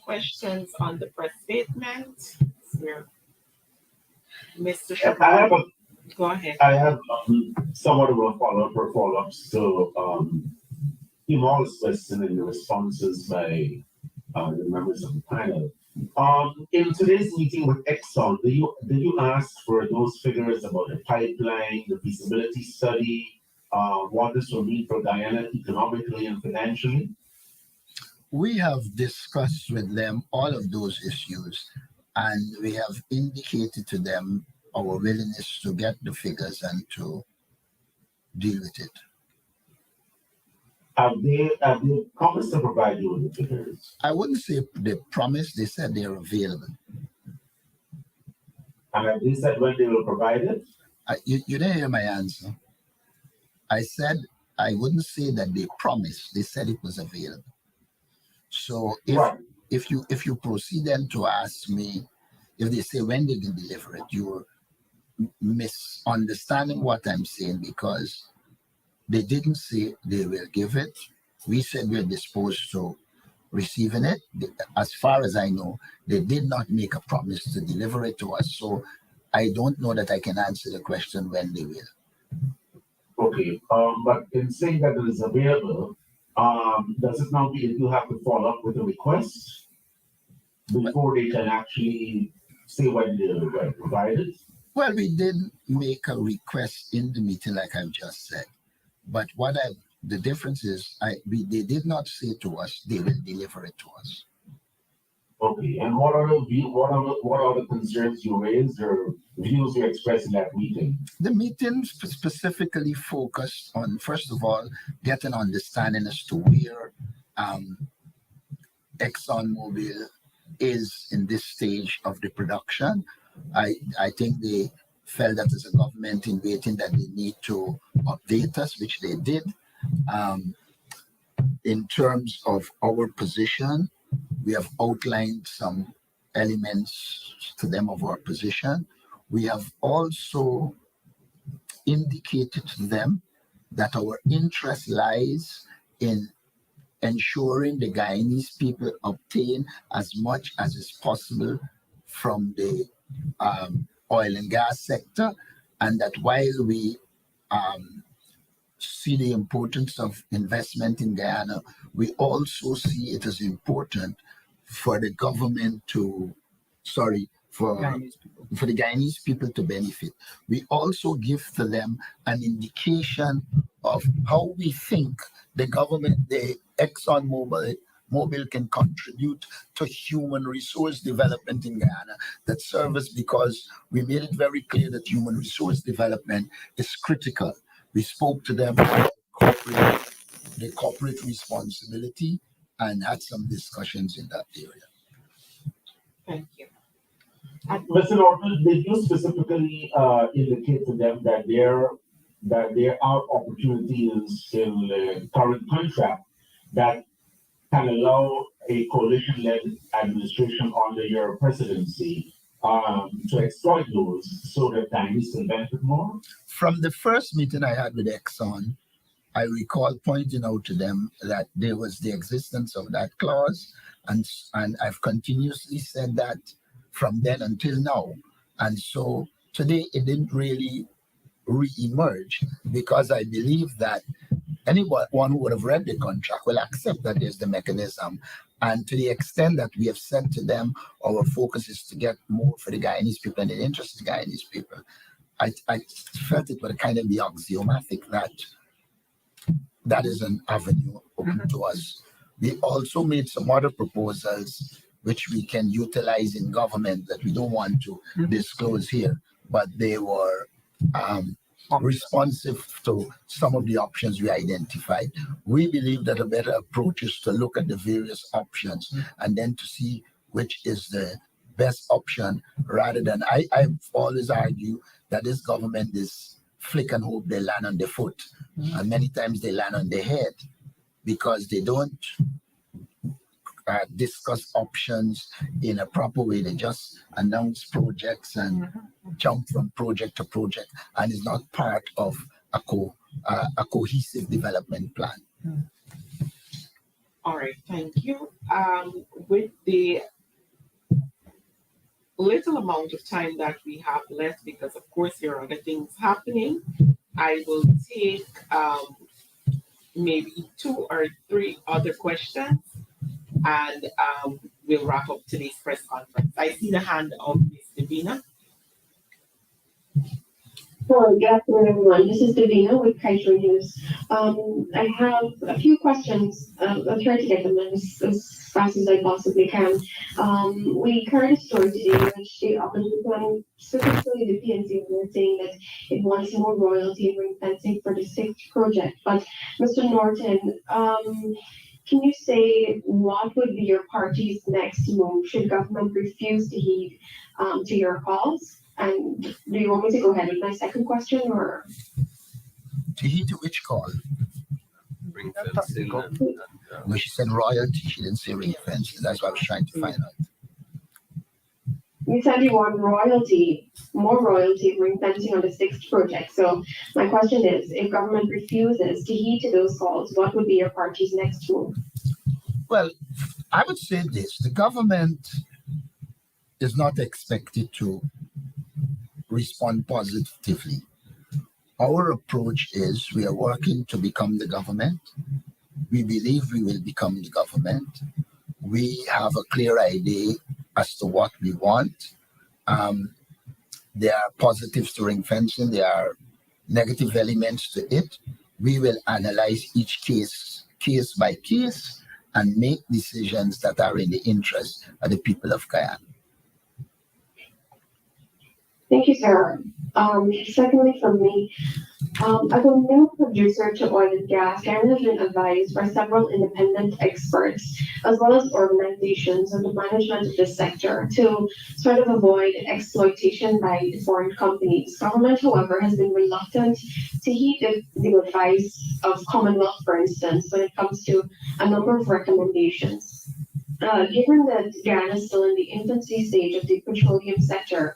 Questions on the press statement? Here. Mr. Shaban, go ahead. I have somewhat of a follow-up or follow-ups to Imal's question and the responses by the members of the panel. In today's meeting with Exxon, did you ask for those figures about the pipeline, the feasibility study, what this will mean for Guyana economically and financially? We have discussed with them all of those issues, and we have indicated to them our willingness to get the figures and to deal with it. Have they promised to provide you with the figures? I wouldn't say they promised, they said they're available. And have they said when they will provide it? You didn't hear my answer. I said I wouldn't say that they promised, they said it was available. So if you proceed then to ask me if they say when they can deliver it, you're misunderstanding what I'm saying, because they didn't say they will give it. We said we're disposed to receiving it. As far as I know, they did not make a promise to deliver it to us. So I don't know that I can answer the question when they will. Okay, but in saying that it is available, does it now mean you have to follow up with a request before they can actually say when they will provide it? Well, we did make a request in the meeting, like I've just said. But the difference is, they did not say to us they will deliver it to us. Okay, and what are the concerns you raised or views you expressed in that meeting? The meeting specifically focused on, first of all, get an understanding as to where ExxonMobil is in this stage of the production. I think they felt that as a government in waiting that they need to update us, which they did. In terms of our position, we have outlined some elements to them of our position. We have also indicated to them that our interest lies in ensuring the Guyanese people obtain as much as is possible from the oil and gas sector, and that while we see the importance of investment in Guyana, we also see it as important for the government for the Guyanese people to benefit. We also give to them an indication of how we think the government, the ExxonMobil can contribute to human resource development in Guyana that serves, because we made it very clear that human resource development is critical. We spoke to them about the corporate responsibility and had some discussions in that area. Thank you. Mr. Norton, did you specifically indicate to them that there are opportunities in the current contract that can allow a coalition-led administration under your presidency to exploit those so that Guyanese can benefit more? From the first meeting I had with Exxon, I recall pointing out to them that there was the existence of that clause, and I've continuously said that from then until now. And so today it didn't really re-emerge, because I believe that anyone who would have read the contract will accept that there's the mechanism. And to the extent that we have said to them, our focus is to get more for the Guyanese people and the interest of the Guyanese people. I felt it would kind of be axiomatic that that is an avenue open to us. We also made some other proposals which we can utilize in government that we don't want to disclose here, but they were responsive to some of the options we identified. We believe that a better approach is to look at the various options and then to see which is the best option rather than I've always argue that this government is flick and hope they land on their foot. And many times they land on their head because they don't discuss options in a proper way. They just announce projects and jump from project to project, and is not part of a cohesive development plan. All right, thank you. With the little amount of time that we have left, because of course there are other things happening, I will take maybe 2 or 3 other questions, and we'll wrap up today's press conference. I see the hand of Ms. Davina. Hello, good afternoon, everyone. This is Davina with Kaiser News. I have a few questions. I'll try to get them in as fast as I possibly can. We heard a story today in which the opposition, specifically the PNC, were saying that it wants more royalty and ring fencing for the 6th project. But Mr. Norton, can you say what would be your party's next move should government refuse to heed to your calls? And do you want me to go ahead with my second question, or? To heed to which call? Ring fencing. No, she said royalty. She didn't say ring fencing. That's what I was trying to find out. You said you want royalty, more royalty, ring fencing on the 6th project. So my question is, if government refuses to heed to those calls, what would be your party's next move? Well, I would say this: the government is not expected to respond positively. Our approach is we are working to become the government. We believe we will become the government. We have a clear idea as to what we want. There are positives to ring fencing. There are negative elements to it. We will analyze each case by case and make decisions that are in the interest of the people of Guyana. Thank you, sir. Secondly, from me, as a new producer to oil and gas, Guyana has been advised by several independent experts, as well as organizations on the management of this sector, to sort of avoid exploitation by foreign companies. Government, however, has been reluctant to heed the advice of Commonwealth, for instance, when it comes to a number of recommendations. Given that Guyana is still in the infancy stage of the petroleum sector,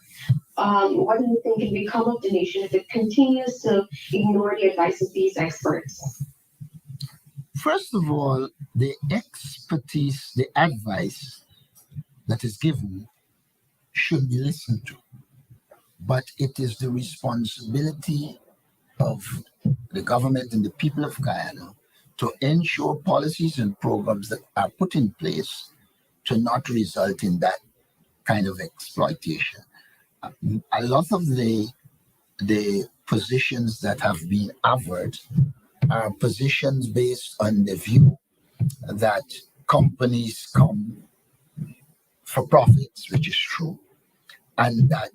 what do you think can become of the nation if it continues to ignore the advice of these experts? First of all, the expertise, the advice that is given should be listened to. But it is the responsibility of the government and the people of Guyana to ensure policies and programs that are put in place to not result in that kind of exploitation. A lot of the positions that have been averred are positions based on the view that companies come for profits, which is true, and that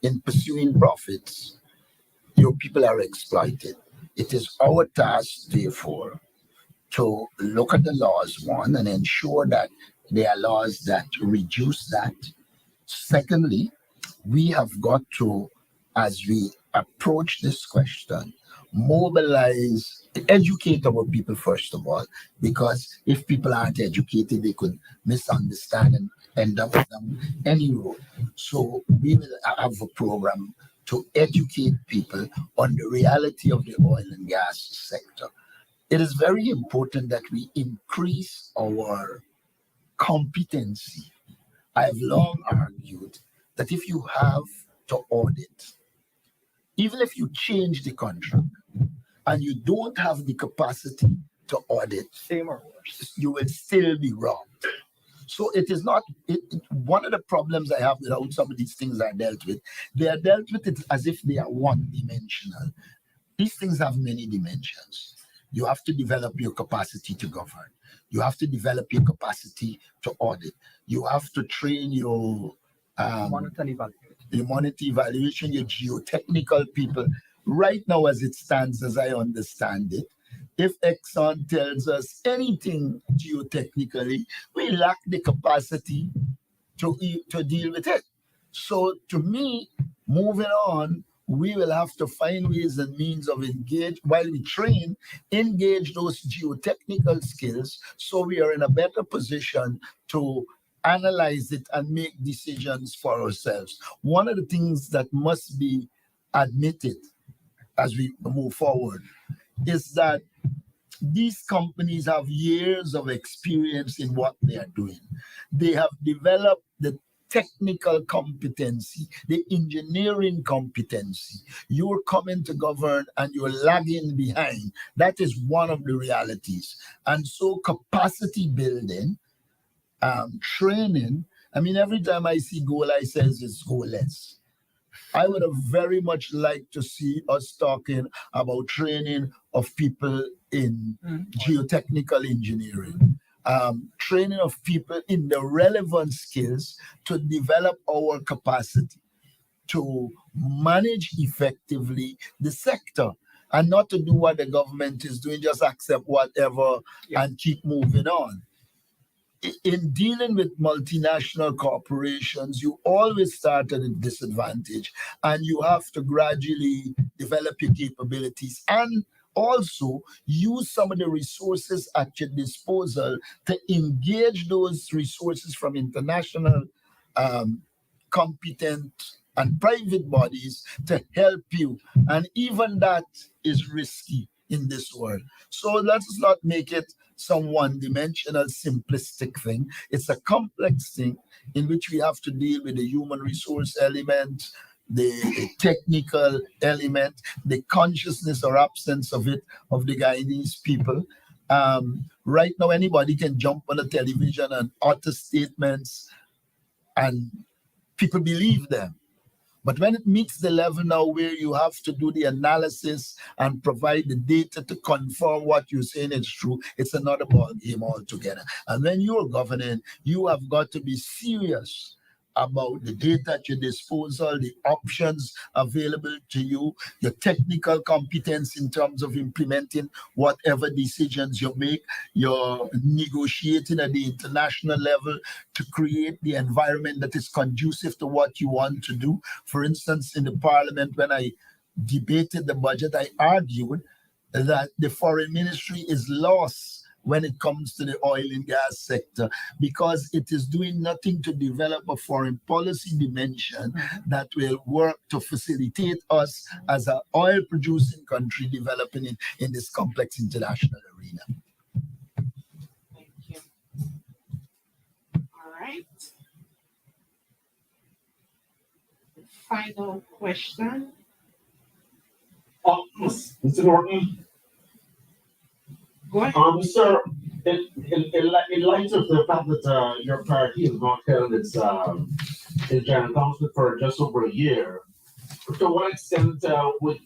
in pursuing profits, your people are exploited. It is our task, therefore, to look at the laws, one, and ensure that there are laws that reduce that. Secondly, we have got to, as we approach this question, mobilize, educate our people first of all, because if people aren't educated, they could misunderstand and end up down any road. So we will have a program to educate people on the reality of the oil and gas sector. It is very important that we increase our competency. I have long argued that if you have to audit, even if you change the contract and you don't have the capacity to audit, Same or worse. you will still be wrong. So it is not, one of the problems I have with how some of these things are dealt with, they are dealt with it as if they are one-dimensional. These things have many dimensions. You have to develop your capacity to govern. You have to develop your capacity to audit. You have to train your Monitor and evaluate. your monitor evaluation, your geotechnical people. Right now, as it stands, as I understand it, if Exxon tells us anything geotechnically, we lack the capacity to deal with it. So to me, moving on, we will have to find ways and means of engage while we train, engage those geotechnical skills so we are in a better position to analyze it and make decisions for ourselves. One of the things that must be admitted as we move forward is that these companies have years of experience in what they are doing. They have developed the technical competency, the engineering competency. You're coming to govern and you're lagging behind. That is one of the realities. And so capacity building, training, I mean, every time I see goal, I says it's goalless. I would have very much liked to see us talking about training of people in geotechnical engineering, training of people in the relevant skills to develop our capacity to manage effectively the sector and not to do what the government is doing, just accept whatever and keep moving on. In dealing with multinational corporations, you always start at a disadvantage and you have to gradually develop your capabilities and also use some of the resources at your disposal to engage those resources from international competent and private bodies to help you. And even that is risky in this world. So let's not make it some one-dimensional, simplistic thing. It's a complex thing in which we have to deal with the human resource element, the technical element, the consciousness or absence of it, of the Guyanese people. Right now, anybody can jump on the television and utter statements and people believe them. But when it meets the level now where you have to do the analysis and provide the data to confirm what you're saying is true, it's another ball game altogether. And when you're governing, you have got to be serious about the data at your disposal, the options available to you, your technical competence in terms of implementing whatever decisions you make, you're negotiating at the international level to create the environment that is conducive to what you want to do. For instance, in the parliament, when I debated the budget, I argued that the foreign ministry is lost when it comes to the oil and gas sector, because it is doing nothing to develop a foreign policy dimension that will work to facilitate us as an oil producing country developing in this complex international arena. Thank you. All right. Final question. Mr. Norton. Go ahead. Sir, in light of the fact that your party has not held its general council for just over a year, to what extent would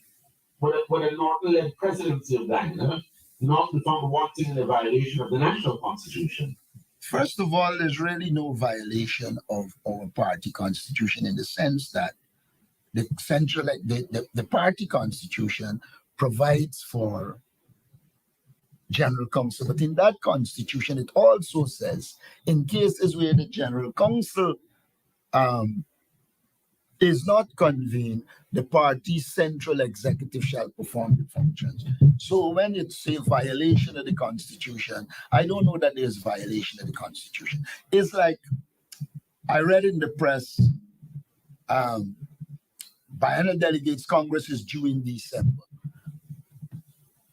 a Norton-led presidency of Ghana not become wanting in a violation of the national constitution? First of all, there's really no violation of our party constitution in the sense that the party constitution provides for general council, but in that constitution it also says in cases where the general council is not convened, the party's central executive shall perform the functions. So when it's a violation of the constitution, I don't know that there's violation of the constitution. It's like I read in the press, biennial delegates Congress is due in December.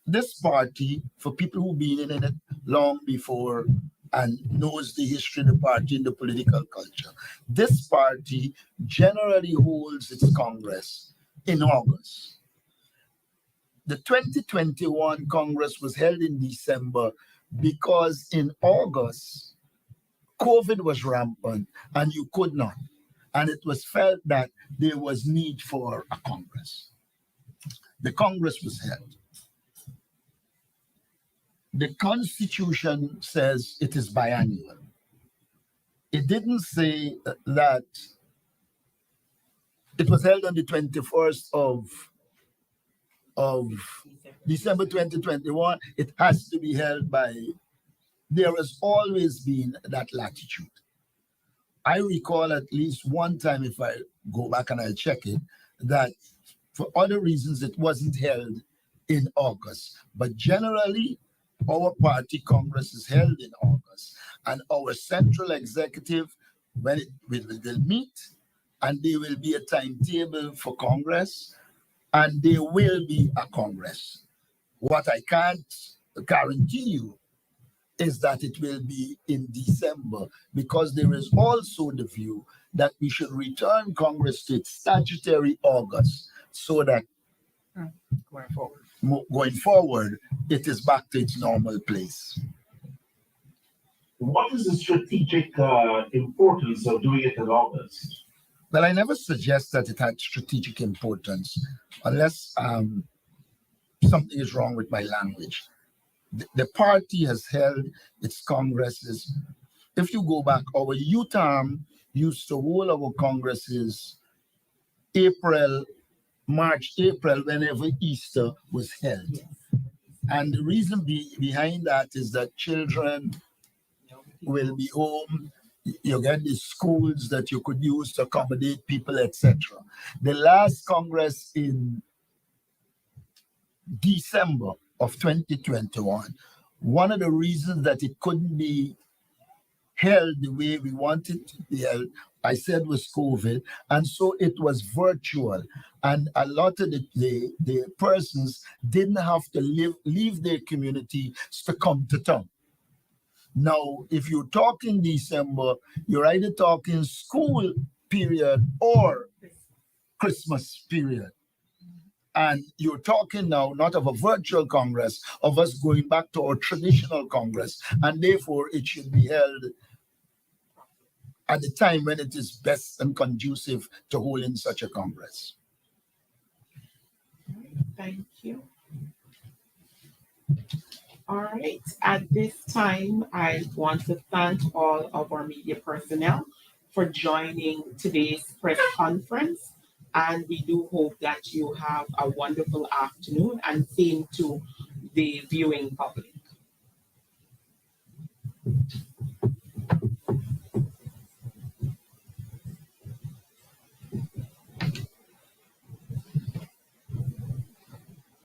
This party, for people who've been in it long before and knows the history of the party and the political culture, this party generally holds its Congress in August. the 2021 Congress was held in December because in August, COVID was rampant and you could not. And it was felt that there was need for a Congress. The Congress was held. The Constitution says it is biannual. It didn't say that it was held on the 21st of December 2021. It has to be held by, there has always been that latitude. I recall at least one time, if I go back and I check it, that for other reasons it wasn't held in August. But generally, our party Congress is held in August, and our central executive, when it will meet, and there will be a timetable for Congress, and there will be a Congress. What I can't guarantee you is that it will be in December, because there is also the view that we should return Congress to its statutory August, so that going forward, it is back to its normal place. What is the strategic importance of doing it in August? Well, I never suggest that it had strategic importance, unless something is wrong with my language. The party has held its congresses. If you go back, our UTAM used to hold our congresses March, April, whenever Easter was held. And the reason behind that is that children will be home. You get the schools that you could use to accommodate people, etc. The last Congress in December of 2021, one of the reasons that it couldn't be held the way we wanted to be held, I said, was COVID. And so it was virtual. And a lot of the persons didn't have to leave their communities to come to town. Now, if you're talking December, you're either talking school period or Christmas period. And you're talking now not of a virtual Congress, of us going back to our traditional Congress. And therefore, it should be held at the time when it is best and conducive to holding such a Congress. Thank you. All right. At this time, I want to thank all of our media personnel for joining today's press conference. And we do hope that you have a wonderful afternoon, and same to the viewing public.